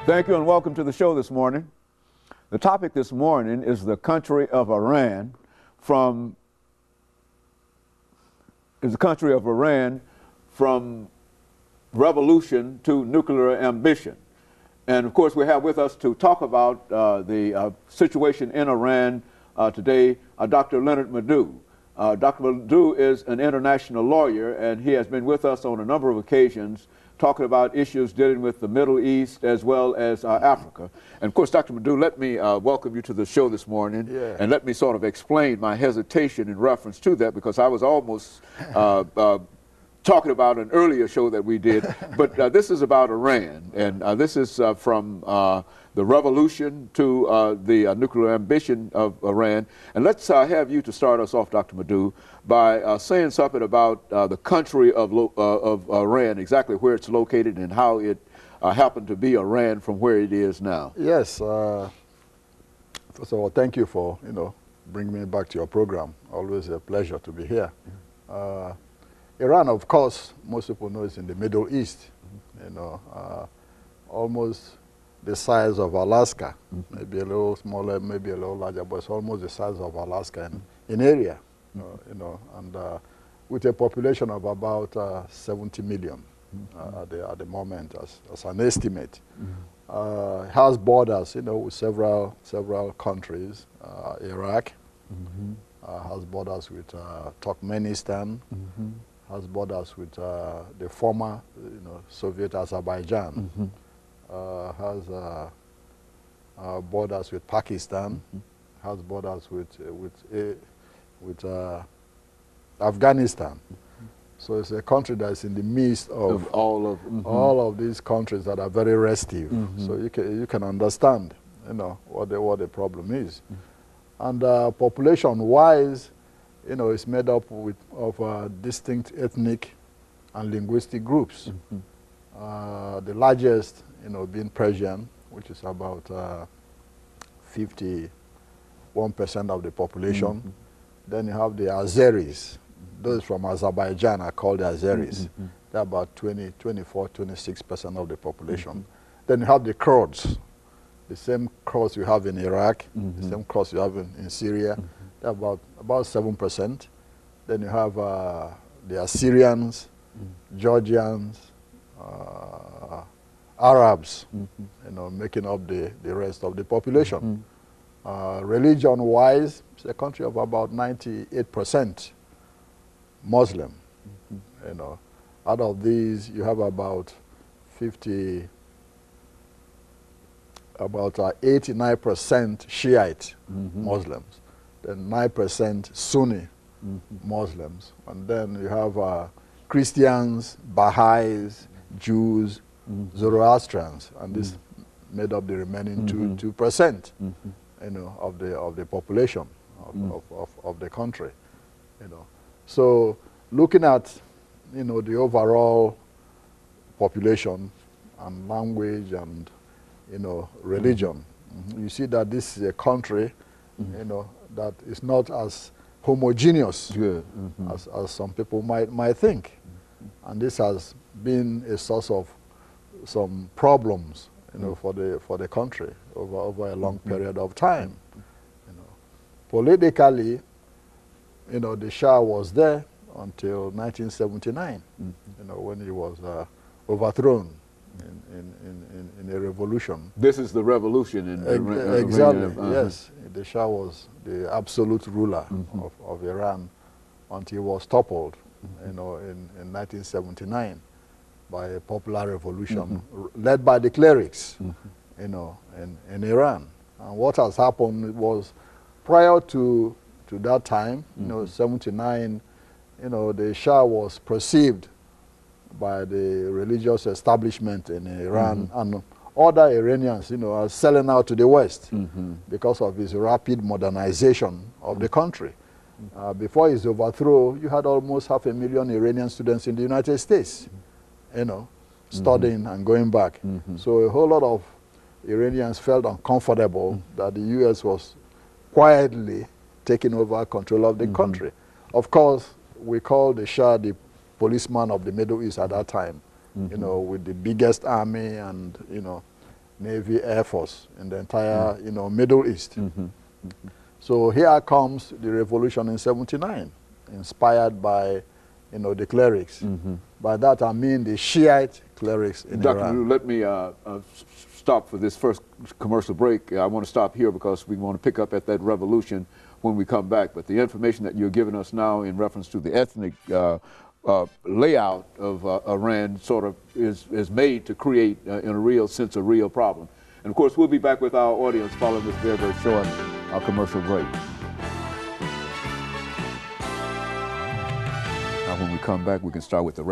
Thank you and welcome to the show this morning. The topic this morning is the country of Iran from revolution to nuclear ambition. And of course we have with us to talk about the situation in Iran today Dr. LMadu. Dr. LMadu is an international lawyer, and he has been with us on a number of occasions talking about issues dealing with the Middle East as well as Africa. And of course, Dr. LMadu, let me welcome you to the show this morning, and let me sort of explain my hesitation in reference to that, because I was almost talking about an earlier show that we did, but this is about Iran, and this is from the revolution to the nuclear ambition of Iran. And let's have you to start us off, Dr. LMadu, by saying something about the country of Iran, exactly where it's located and how it happened to be Iran from where it is now. Yes. First of all, thank you for bringing me back to your program. Always a pleasure to be here. Iran, of course, most people know, is in the Middle East. Almost the size of Alaska, maybe a little smaller, maybe a little larger, but it's almost the size of Alaska in area. And with a population of about 70 million at the moment, as an estimate. It has borders, with several countries. Iraq has borders with Turkmenistan, has borders with the former, Soviet Azerbaijan, has borders with Pakistan, has borders with Afghanistan. So it's a country that's in the midst of all of these countries that are very restive. So you can understand, what the problem is. And population-wise, it's made up of distinct ethnic and linguistic groups. The largest, being Persian, which is about 51% of the population. Then you have the Azeris. Those from Azerbaijan are called the Azeris. They're about 26% of the population. Then you have the Kurds, the same Kurds you have in Iraq, the same Kurds you have in Syria. They're about 7%. Then you have the Assyrians, Georgians, Arabs, making up the rest of the population. Religion-wise, it's a country of about 98% Muslim. Out of these, you have about 89% Shiite Muslims, then 9% Sunni Muslims, and then you have Christians, Baha'is, Jews, Zoroastrians, and this made up the remaining 2% of the population of the country. So looking at the overall population and language and religion, you see that this is a country that is not as homogeneous as some people might think. And this has been a source of some problems for the country over a long period of time. Politically, the Shah was there until 1979, when he was overthrown in a revolution. This is the revolution in Iran. Exactly, yes. The Shah was the absolute ruler of Iran until he was toppled, in 1979 by a popular revolution led by the clerics, in Iran. And what has happened was, prior to that time, 79, the Shah was perceived by the religious establishment in Iran and other Iranians, as selling out to the West because of his rapid modernization of the country. Before his overthrow, you had almost 500,000 Iranian students in the United States, studying and going back. So a whole lot of Iranians felt uncomfortable that the U.S. was quietly taking over control of the country. Of course, we called the Shah the policeman of the Middle East at that time, with the biggest army and, Navy, Air Force, in the entire, Middle East. So here comes the revolution in 79, inspired by, the clerics. By that I mean the Shiite clerics in Dr. Iran. Let me stop for this first commercial break. I want to stop here because we want to pick up at that revolution when we come back. But the information that you're giving us now in reference to the ethnic layout of Iran sort of is made to create, in a real sense, a real problem. And of course, we'll be back with our audience following this very, very short commercial break. Now, when we come back, we can start with the